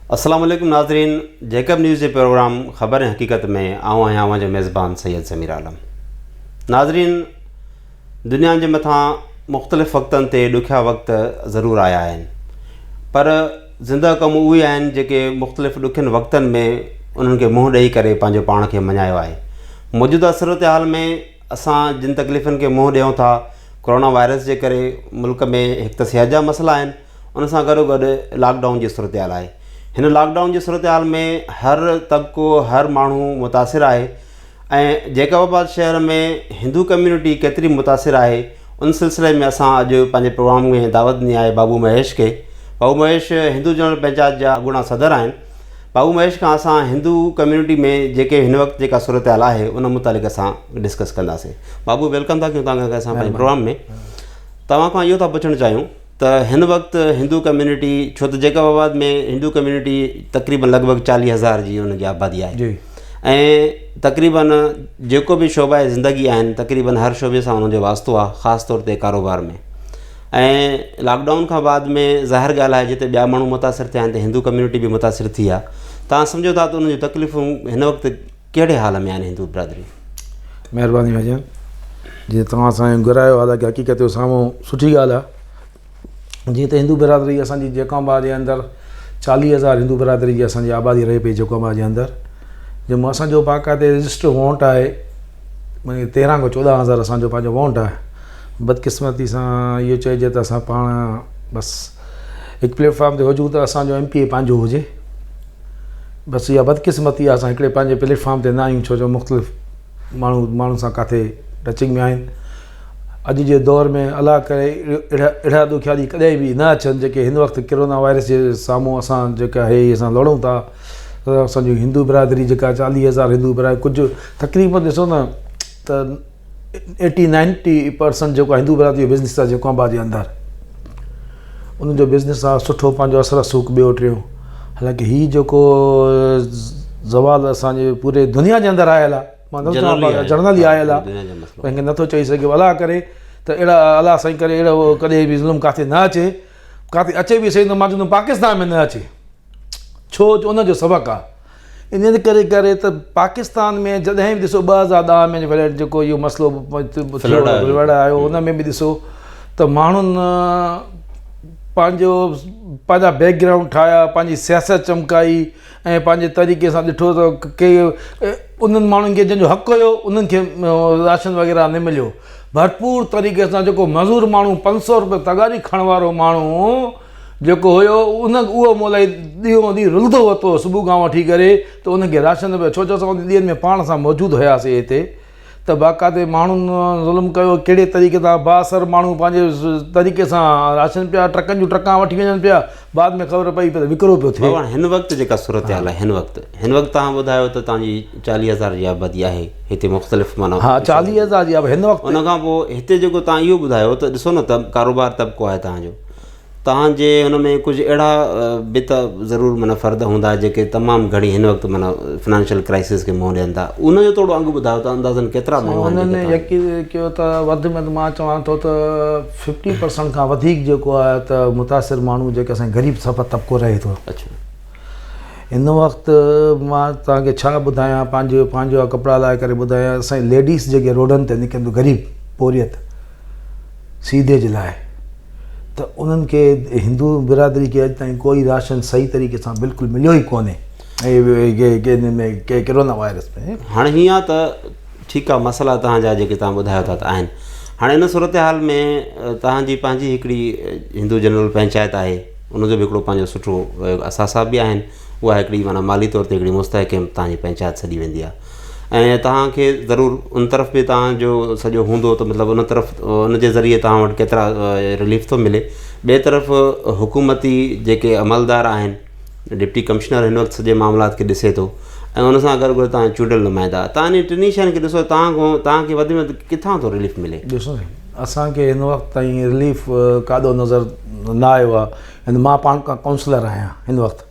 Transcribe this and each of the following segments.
अस्सलाम वालेकुम नाज़रीन, जैकब न्यूज़ के प्रोग्राम ख़बर हकीकत में आऊँ आहियां जो मेज़बान सैयद ज़मीर आलम। नाज़रीन, दुनिया के मथां मुख़्तलिफ़ वक़्तनि ते ॾुखिया वक़्त ज़रूर आया आहिनि, पर ज़िंदा कम उहे आहिनि जेके मुख़्तलिफ़ ॾुखियनि वक़्तनि में उन्हनि खे मुंहुं ॾेई करे पंहिंजो पाण खे मञायो आहे। मौजूदा सूरत हाल में असां जिन तकलीफ़ुनि खे मुंहुं ॾियूं था, कोरोना वायरस जे करे मुल्क में हिकु त सिहत जा मसइला आहिनि, उन सां गॾोगॾु लॉकडाउन जी सूरत हाल आहे। हिन लॉकडाउन जी सूरत हाल में हर तबिको हर माण्हू मुतासिर आहे ऐं जैकबाबाद शहर में हिंदू कम्यूनिटी केतिरी मुतासिर आहे, उन सिलसिले में असां अॼु पंहिंजे प्रोग्राम में दावत ॾिनी आहे बाबू महेश खे। बाबू महेश हिंदू जनरल पंचायत जा अॻूणा सदर आहिनि। बाबू महेश खां असां हिंदू कम्यूनिटी में जेके हिन वक़्तु जेका सूरत हाल आहे उन मुतालिक़ असां डिस्कस कंदासीं। बाबू, वेलकम था कयूं तव्हांखे असां पंहिंजे प्रोग्राम में। तव्हां खां इहो था पुछणु चाहियूं त हिन वक़्तु हिंदू कम्यूनिटी, छो त जैकबाबाद में हिंदू कम्यूनिटी तक़रीबन लॻभॻि 40,000 जी हुनजी आबादी आहे ऐं तक़रीबन जेको बि शोबा ज़िंदगी आहिनि तक़रीबन हर शोबे सां हुनजो वास्तो आहे, ख़ासि तौर ते कारोबार में। ऐं लॉकडाउन खां बाद में ज़ाहिर ॻाल्हि आहे जिते ॿिया माण्हू मुतासिर थिया आहिनि त हिंदू कम्यूनिटी बि मुतासिर थी आहे। तव्हां सम्झो था त उन जूं तकलीफ़ूं हिन वक़्तु कहिड़े हाल में आहिनि हिंदू बिरादरी? महिरबानी भाईजान, जीअं तव्हां असांखे घुरायो, हालांकि हक़ीक़त जो साम्हूं सुठी ॻाल्हि आहे। जीअं त हिंदू बिरादरी असांजी जैकबाबाद जे अंदरि 40,000 हिंदू बिरादरी जी असांजी आबादी रहे पई जैकबाबाद जे अंदरि, जंहिंमें असांजो बाक़ाइदे रजिस्टर वोट आहे 13 खां 14,000 असांजो पंहिंजो वोट आहे। बदकिस्मती सां इहो चइजे त असां पाण बसि हिकु प्लेटफॉर्म ते हुजूं त असांजो MP पंहिंजो हुजे, बसि इहा बदकिस्मती आहे। असां हिकिड़े पंहिंजे प्लेटफॉर्म ते न आहियूं, छो जो मुख़्तलिफ़ माण्हू सां किथे टचिंग में आहिनि। अॼु जे दौर में अलाह करे अहिड़ा ॾुखिया ॾींहं कॾहिं बि न अचनि जेके हिन वक़्तु कोरोना वायरस जे साम्हूं असां जेका आहे असां लड़ूं था। असांजी हिंदू बिरादरी जेका 40,000 हिंदू बिरादरी, कुझु तक़रीबन ॾिसो न त 80-90% जेको हिंदू बिरादरी जो बिज़नेस आहे जैकबाबाद जे अंदरि, उनजो बिज़नेस आहे सुठो पंहिंजो असर सूक ॿियो टियों। हालांकि हीउ जेको ज़वाल असांजे पूरे दुनिया जे अंदरि आयल आहे, जनरली आयल आहे, कंहिंखे नथो चई सघे अलाह करे त अहिड़ा अलाह साईं करे अहिड़ो कॾहिं बि ज़ुल्म किथे न अचे, किथे अचे बि सही त मां चवंदुमि पाकिस्तान में न अचे, छो उनजो सबक़ु आहे। इन करे त पाकिस्तान में जॾहिं बि ॾिसो 2010 में जेको इहो मसइलो फ्लड आयो, उन में बि ॾिसो त माण्हुनि पंहिंजा बैकग्राउंड ठाहिया, पंहिंजी सियासत चमकाई ऐं पंहिंजे तरीक़े सां ॾिठो त के उन्हनि माण्हुनि खे जंहिंजो हक़ु हुयो उन्हनि खे राशन वग़ैरह न मिलियो। भरपूर तरीक़े सां जेको मज़ूर माण्हू 500 रुपए तगारी खणण वारो माण्हू जेको हुयो उहो मोलाई ॾींहों ॾींहुं रुलंदो वरितो सुबुह खां वठी करे त उनखे राशन न पियो, छो जो असां उन ॾींहंनि में पाण सां मौजूदु हुयासीं हिते, त बाक़ाइदे माण्हुनि ज़ुल्म कयो कहिड़े तरीक़े सां बासर माण्हू पंहिंजे तरीक़े सां राशन पिया ट्रकनि जूं ट्रकां वठी वञनि पिया, बाद में ख़बर पई त विकिरो पियो थिए। हिन वक़्तु जेका सूरत हाल आहे हिन वक़्तु तव्हां ॿुधायो त तव्हांजी 40,000 जी आबादी आहे हिते मुख़्तलिफ़ माना। हा, 40,000 जी आबादी हिन वक़्तु। उन खां पोइ हिते जेको तव्हां इहो ॿुधायो त ॾिसो न त कारोबार तबिको आहे तव्हांजो, तव्हांजे हुन में कुझु अहिड़ा बि त ज़रूरु माना फ़र्द हूंदा जेके तमामु घणी हिन वक़्तु माना फिनेंशियल क्राइसिस खे मुंहुं ॾियनि था, उनजो थोरो अघु ॿुधायो त अंदाज़न केतिरा माण्हू उन्हनि यकीन कयो त वधि में मां चवां थो त 50% खां वधीक जेको आहे त मुतासिर माण्हू जेके असांजे ग़रीब सफ़ा तबिको रहे थो। अच्छा, हिन वक़्तु मां तव्हांखे छा ॿुधायां, पंहिंजो कपिड़ा लाहे करे ॿुधायां, असांजी लेडीस जेके रोडनि ते निकिरनि ग़रीब बोरियत सीधे जे लाइ, त उन्हनि खे हिंदू बिरादरी खे अॼु ताईं कोई राशन सही तरीक़े सां बिल्कुलु मिलियो ई कोन्हे के कोरोना वायरस में। हाणे हीअं आहे त ठीकु आहे, मसइला तव्हांजा जेके तव्हां ॿुधायो था त आहिनि। हाणे हिन सूरत हाल में तव्हांजी पंहिंजी हिकिड़ी हिंदू जनरल पंचायत आहे, उनजो बि हिकिड़ो पंहिंजो सुठो असासा बि आहिनि। उहा हिकिड़ी माना माली तौर ते हिकिड़ी मुस्तहकम तव्हांजी पंचायत सॼी वेंदी आहे ऐं तव्हांखे ज़रूरु उन तरफ़ बि तव्हांजो सॼो हूंदो त मतिलबु उन तरफ़ उनजे ज़रिए तव्हां वटि केतिरा रिलीफ थो मिले। ॿिए तरफ़ हुकूमती जेके अमलदार आहिनि, डिप्टी कमिश्नर हिन वक़्तु सॼे मामलात खे ॾिसे थो ऐं उन सां गॾु तव्हां चूंडियल नुमाइंदा, तव्हां इन टिनी शयुनि खे ॾिसो तव्हांखे वधि में वधि किथां थो रिलीफ मिले? ॾिसो असांखे हिन वक़्तु ताईं रिलीफ काॾो नज़र न आयो आहे। मां पाण खां काउंसलर आहियां हिन वक़्तु,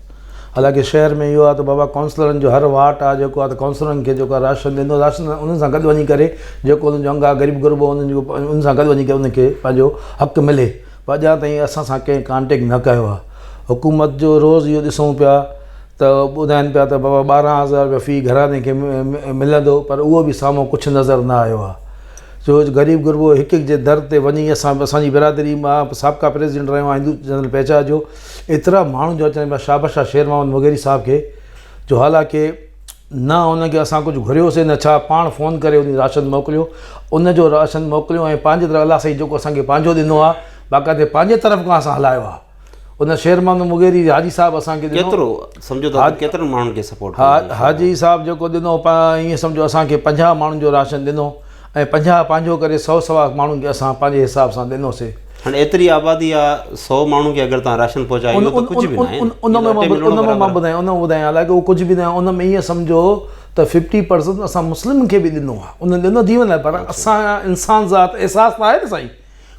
हालांकि शहर में इहो आहे त बाबा काउंसलरनि जो हर वार्ड आहे जेको आहे त काउंसलरनि खे जेको आहे राशन ॾींदो, राशन उन्हनि सां गॾु वञी करे जेको उन्हनि जो अंग आहे ग़रीब गुरबो उन सां गॾु वञी करे उनखे पंहिंजो हक़ु मिले। पर अञा ताईं असां सां कंहिं कॉन्टेक्ट न कयो आहे। हुकूमत जो रोज़ु इहो ॾिसूं पिया त ॿुधाइनि पिया त बाबा 12,000 रुपया फ़ी घराने खे मिलंदो, पर उहो बि साम्हूं कुझु नज़र न आयो आहे। छो ग़रीब गुरबो हिकु हिकु जे दर ते वञी असांजी बिरादरी, मां साबिक़ा प्रेसिडेंट रहियो आहियां हिंदू जनरल पहचान जो, एतिरा माण्हू जो अचनि पिया शाबाश आहे शेर मोहम्मद मुगेरी साहब खे, जो हालांकि न उनखे असां कुझु घुरियोसीं न छा, पाण फ़ोन करे उन राशन मोकिलियो, उनजो राशन मोकिलियो ऐं पंहिंजे तरफ़ अलाह साईं जेको असांखे पंहिंजो ॾिनो आहे बाक़ाइदे पंहिंजे तरफ़ खां असां हलायो आहे। उन शेर मोहम्मद मुगेरी हाजी साहब असांखे केतिरो सम्झो था केतिरनि माण्हुनि खे सपोर्ट? हाजी साहब जेको ॾिनो ईअं सम्झो असांखे 50 माण्हुनि जो राशन ॾिनो ऐं 50 पंहिंजो करे 100 माण्हुनि खे असां पंहिंजे हिसाब सां ॾिनोसीं। हाणे एतिरी आबादी आहे, 100 माण्हुनि खे अगरि तव्हां राशन पहुचायो त कुझु बि न आहे। उन मां ॿुधायां हालांकि उहो कुझु बि न आहे, उन में ईअं सम्झो त 50% असां मुस्लिम खे बि ॾिनो आहे, उन ॾिनो जीवन लाइ, पर असां इंसान ज़ात एहसास त आहे न साईं।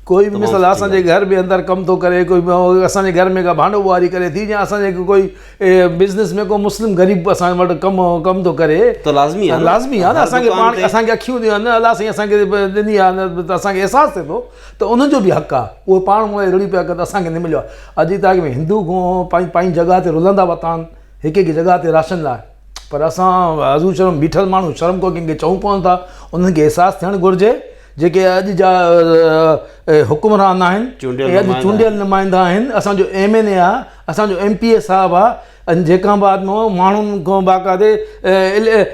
कोई बि मिसाल असांजे घर में अंदरि कमु थो करे, कोई असांजे घर में का भांडो ॿुहारी करे थी, या असांजे कोई बिज़नेस में को मुस्लिम ग़रीब असां वटि कमु थो करे त लाज़मी आहे न असांखे पाण असांखे अखियूं ॾियनि, अलाह साईं असांखे ॾिनी आहे त असांखे अहसासु थिए थो त उनजो बि हक़ु आहे। उहो पाण मुंहिंजे रुड़ी पिया कनि, असांखे न मिलियो आहे। अॼु ताईं में हिंदू पंहिंजी जॻह ते रुलंदा वरिता आहिनि, हिकु हिकु जॻह ते राशन लाइ, पर असां हज़ूर शर्म बीठल माण्हू शर्म को कंहिंखे चऊं कोन था, उन्हनि खे अहसासु थियणु घुरिजे जेके अॼु जा हुकुमरान आहिनि, अॼु चूंडियल नुमाइंदा आहिनि, असांजो MNA आहे, असांजो MPA साहिबु आहे, जैकाबाद में माण्हुनि खां बाक़ाइदे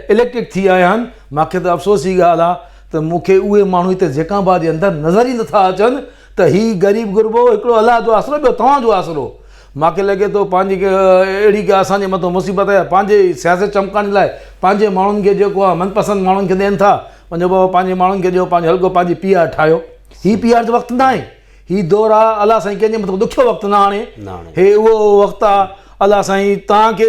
इलेक्टेड थी आया आहिनि। मूंखे त अफ़सोस जी ॻाल्हि आहे त मूंखे उहे माण्हू हिते जैकाबाद जे अंदरि नज़र ई नथा अचनि त हीउ ग़रीब गुरबो हिकिड़ो अलाह जो आसिरो, ॿियो तव्हांजो आसिरो। मूंखे लॻे थो पंहिंजी अहिड़ी का असांजे मथां मुसीबत आहे, पंहिंजे सियासत चमकाइण लाइ पंहिंजे माण्हुनि खे जेको आहे मनपसंदि माण्हुनि खे ॾियनि था, वञो बाबा पंहिंजे माण्हुनि खे ॾियो, पंहिंजो हल्को पंहिंजी PR ठाहियो। हीउ PR जो वक़्तु न आहे, हीउ दौरु आहे अलाह साईं कंहिंजे मथां ॾुखियो वक़्तु न हाणे, हे उहो वक़्तु आहे अलाह साईं तव्हांखे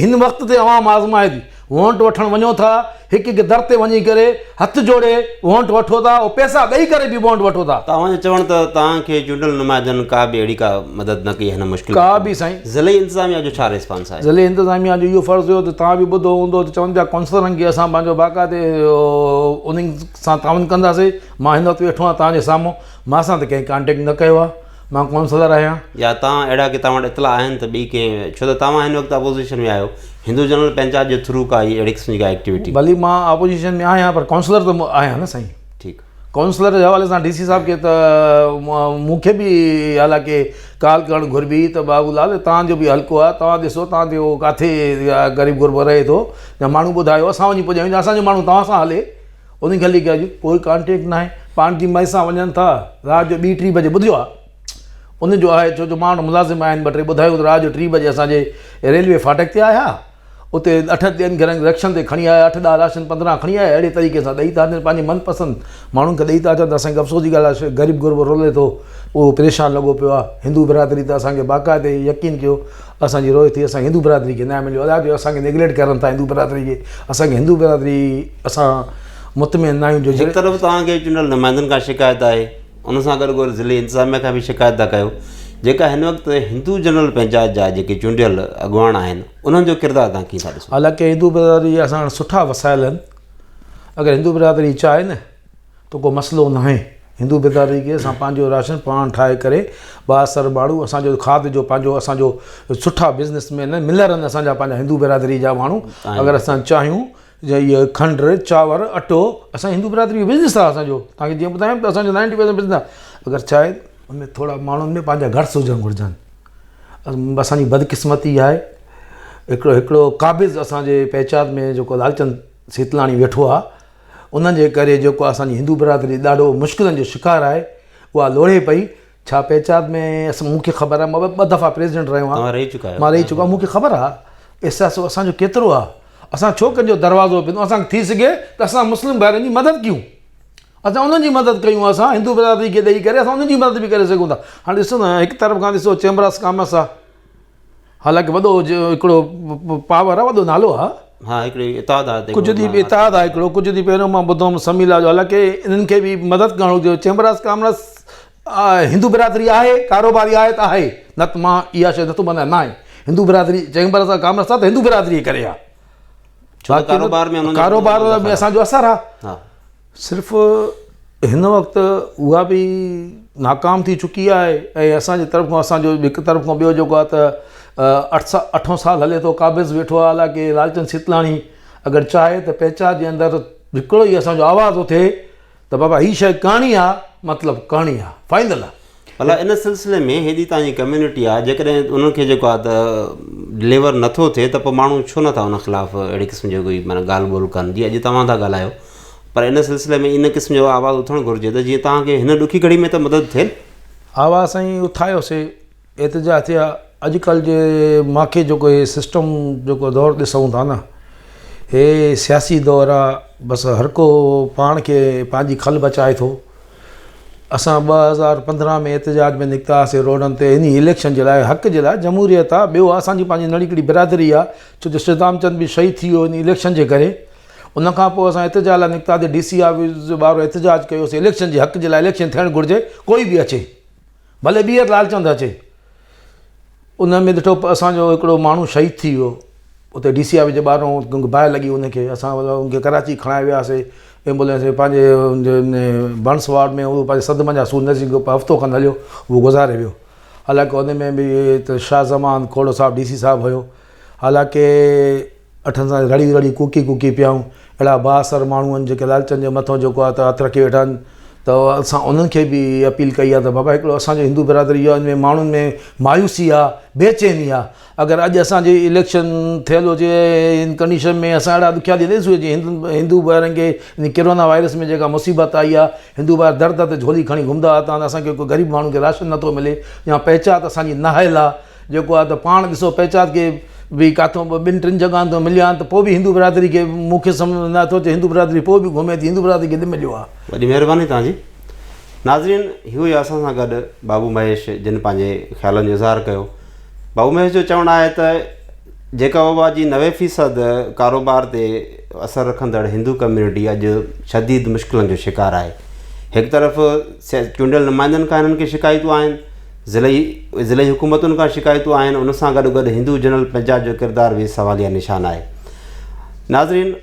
हिन वक़्त ते अवाम आज़माए थी। वोट वठणु वञो था, हिकु हिकु दर ते वञी करे हथु जोड़े वोट वठो था, ऐं पैसा ॾेई करे बि वोट वठो था। तव्हांजो चवणु त तव्हांखे चूंडियल नुमाइंदनि का बि अहिड़ी का मदद न कई हिन मुश्किल का बि साईं। ज़िले इंतिज़ामिया जो छा रिस्पॉन्स आहे? ज़िले इंतिज़ामिया जो इहो फ़र्ज़ु हुयो त तव्हां बि ॿुधो हूंदो त चवनि पिया काउंसलरनि खे असां पंहिंजो बाक़ाइदे उन्हनि सां ताउन कंदासीं। मां हिन वक़्तु वेठो आहियां तव्हांजे साम्हूं, मां सां त कंहिं कॉन्टेक्ट न कयो आहे, मां काउंसलर आहियां। या तव्हां अहिड़ा की तव्हां वटि इतला आहिनि त ॿी कंहिं, छो त तव्हां हिन वक़्तु अपोज़िशन में आहियो, हिंदू जनरल पंचायत जे थ्रू का अहिड़ी क़िस्म जी का एक्टिविटी? भली मां अपोज़िशन में आहियां पर काउंसलर त आहियां न साईं। ठीकु, काउंसलर जे हवाले सां DC साहब खे त मूंखे बि हालांकि कॉल करणु घुरिबी त बाबूलाल तव्हांजो बि हल्को आहे, तव्हां ॾिसो तव्हां ते उहो किथे ग़रीब गुरबो रहे थो, या माण्हू ॿुधायो असां वञी पुॼायूं, असांजो माण्हू तव्हां सां हले, उन खे हली कयो। कोई कॉन्टेक्ट न आहे, पाण जी मई सां वञनि था, राति जो 2-3 बजे ॿुधियो आहे उनजो आहे, छो जो माण्हू मुलाज़िम आहिनि 2-3 ॿुधायो त राति जो 3 बजे असांजे रेलवे फाटक ते आया, उते 8 ॾियनि घरनि रक्षन ते खणी आया, 8 ॾह राशन 15 खणी आया, अहिड़े तरीक़े सां ॾेई था अचनि, पंहिंजे मनपसंदि माण्हुनि खे ॾेई था अचनि। त असांखे अफ़सोस जी ॻाल्हि आहे, ग़रीब गुरबो रोले थो, उहो परेशान लॻो पियो आहे। हिंदू बिरादरी त असांखे बाक़ाइदे यकीन कयो असांजी रोए थी, असांखे हिंदू बिरादरी खे न मिलियो, अलाह जो असांखे नेगलेक्ट करनि था हिंदू बिरादरी खे। असांखे हिंदू बिरादरी असां मुतमिन न आहियूं। जो हिकु तरफ़ तव्हांखे चूंडियल नुमाइंदनि खां शिकायत आहे, उन सां गॾु गॾु ज़िले इंतिज़ामिया खां बि शिकायत था कयो, जेका हिन वक़्तु हिंदू जनरल पंचायत जा जेके चूंडियल अॻुवान आहिनि उन्हनि जो किरदारु तव्हां कीअं था ॾिसो? हालांकि हिंदू बिरादरी असां सुठा वसाइल आहिनि, अगरि हिंदू बिरादरी चाहे न त को मसइलो न आहे। हिंदू बिरादरी खे असां पंहिंजो राशन पाण ठाहे करे बासर माण्हू, असांजो खाद जो पंहिंजो असांजो सुठा बिज़नेसमैन मिलर आहिनि असांजा पंहिंजा हिंदू बिरादरी जा माण्हू। अगरि असां चाहियूं इहो खंडु चांवर अटो, असां हिंदू बिरादरी जो बिज़नेस आहे असांजो, तव्हांखे जीअं ॿुधायूं त असांजो 90% बिज़नेस आहे। अगरि चाहे उनमें थोड़ा माण्हुनि में पंहिंजा घट्स हुजणु घुरिजनि। असांजी बदकिस्मती आहे, हिकिड़ो क़ाबिज़ असांजे पहचान में जेको लालचंद सीतलाणी वेठो आहे, उन्हनि जे करे जेको असांजी हिंदू बिरादरी ॾाढो मुश्किलनि जो शिकार आहे, उहा लोड़े पई। छा पहचान में मूंखे ख़बर आहे, मां 2 दफ़ा प्रेसिडेंट रहियो आहियां, मां रही चुका, मूंखे ख़बर आहे एहसासु असांजो केतिरो आहे। असां छो कंहिंजो दरवाज़ो पियो, असांखे थी सघे त असां मुस्लिम भाइरनि जी मदद कयूं, असां उन्हनि जी मदद कयूं, असां हिंदू बिरादरी खे ॾेई करे असां उन्हनि जी मदद बि करे सघूं था। हाणे ॾिसो न, हिकु तरफ़ खां ॾिसो चैम्बर्स कॉमर्स आहे, हालांकि वॾो हिकिड़ो पावर आहे, वॾो नालो आहे, हा हिकिड़ी इताद आहे, कुझु ॾींहं इताद आहे हिकिड़ो, कुझु ॾींहं पहिरियों मां ॿुधोमि समीला जो, हालांकि इन्हनि खे बि मदद करणु हुजे। चैम्बर्स कॉमर्स हिंदू बिरादरी आहे, कारोबारी आहे त आहे, न त मां इहा शइ नथो मञा, न आहे हिंदू बिरादरी। चैम्बर्स कॉमर्स आहे त हिंदू बिरादरी करे आहे, कारोबार में असांजो असरु आहे। सिर्फ़ु हिन वक़्तु उहा बि नाकाम थी चुकी आहे, ऐं असांजे तरफ़ खां असांजो हिकु तरफ़ खां ॿियो जेको आहे त 8 साल हले थो क़ाबिज़ वेठो आहे हालांकि लालचंद सितलाणी अगरि चाहे त पंचायत जे अंदरि हिकिड़ो ई असांजो आवाज़ थो थिए त बाबा हीअ शइ करणी आहे मतिलबु करणी आहे फाइनल आहे। भला इन सिलसिले में हेॾी तव्हांजी कम्यूनिटी आहे जेकॾहिं उन्हनि खे जेको आहे त डिलीवर नथो थिए त पोइ माण्हू छो नथा उन ख़िलाफ़ु अहिड़े क़िस्म जो कोई माना ॻाल्हि ॿोल कनि जीअं अॼु तव्हां था ॻाल्हायो पर इन सिलसिले में इन क़िस्म जो आवाज़ु उथणु घुरिजे त जीअं तव्हांखे हिन ॾुखी घड़ी में त मदद थिए। आवाज़ साईं उथायोसीं एतिजा थिया अॼुकल्ह जे मूंखे जेको इहे सिस्टम जेको दौरु ॾिसूं था न हे सियासी दौरु आहे बसि हर को पाण खे पंहिंजी खल बचाए थो। असां 2015 में एहतजाज में निकितासीं रोडनि ते इन इलेक्शन जे लाइ हक़ जे लाइ जमहूरियत आहे ॿियो असांजी पंहिंजी नंढी हिकिड़ी बिरादरी आहे छो जो श्री रामचंद बि शहीद थी वियो इन इलेक्शन जे करे। उनखां पोइ असां एहतजाज लाइ निकितासीं DC ऑफिस जो ॿाहिरि एहतजाज कयोसीं इलेक्शन जे हक़ जे लाइ इलेक्शन थियणु घुरिजे कोई बि अचे भले ॿीहर लालचंद अचे। उन में ॾिठो असांजो हिकिड़ो माण्हू शहीद थी वियो उते DC ऑफिस जे ॿाहिरों बाहि लॻी उनखे असां उनखे कराची खणाए वियासीं एम्बुलेंस पंहिंजे बंस वार्ड में उहो पंहिंजे सदमा जा सूर नज़दीक हफ़्तो खनि हलियो उहो गुज़ारे वियो। हालांकि उन में बि त शाह ज़मान खोड़ो साहिबु DC साहिबु हुयो। हालांकि 8 साल रड़ी कुकी पियाऊं अहिड़ा बासर माण्हू आहिनि जेके लालचंद जे मथां जेको आहे त हथ रखी वेठा आहिनि त असां उन्हनि खे बि अपील कई आहे त बाबा हिकिड़ो असांजो हिंदू बिरादरी आहे में माण्हुनि में मायूसी आहे बेचैनी आहे अगरि अॼु असांजी इलेक्शन थियल हुजे इन कंडीशन में असां अहिड़ा ॾुखिया ॾिसूं जीअं हिंदू ॿारनि खे इन कोरोना वायरस में जेका मुसीबत आई आहे हिंदू ॿार दर ते झोली खणी घुमंदा हुआ त असांखे कोई ग़रीब माण्हू खे राशन नथो मिले या पहचान असांजी नाहिल आहे जेको आहे त पाण ॾिसो पहचान खे भी किथां 2-3 जॻहियुनि तो मिलिया त पोइ बि हिंदू बिरादरी खे मूंखे सम्झ नथो अचे हिंदू बिरादरी पोइ बि घुमे थी हिंदू बिरादरी खे न मिलियो आहे। वॾी महिरबानी तव्हांजी। नाज़रीन इहो ई असां सां गॾु बाबू महेश जिन पंहिंजे ख़्यालनि जो इज़हार कयो। बाबू महेश जो चवणु आहे त जेका बाबा जी 90% कारोबार ते असरु रखंदड़ हिंदू कम्यूनिटी अॼु शदीद मुश्किलनि जो शिकार आहे। हिकु तरफ़ चूंडियल नुमाइंदनि खां हिननि खे शिकायतूं आहिनि ज़िले हुकूमतुनि खां शिकायतूं आहिनि उन सां गॾु गॾु हिंदू जनरल पंचायत जो किरदारु बि सवालिया निशान आहे। नाज़रीन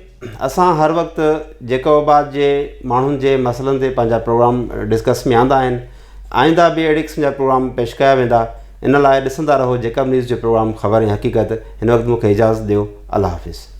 असां हर वक़्तु जेकोबाद जे माण्हुनि जे मसइलनि ते पंहिंजा प्रोग्राम डिस्कस में आंदा आहिनि आईंदा बि अहिड़े क़िस्म जा प्रोग्राम पेश कया वेंदा। इन लाइ ॾिसंदा रहो जेकब न्यूज़ जो प्रोग्राम ख़बर ऐं हक़ीक़त। हिन वक़्तु मूंखे इजाज़त ॾियो। अल्लाह हाफ़िज़।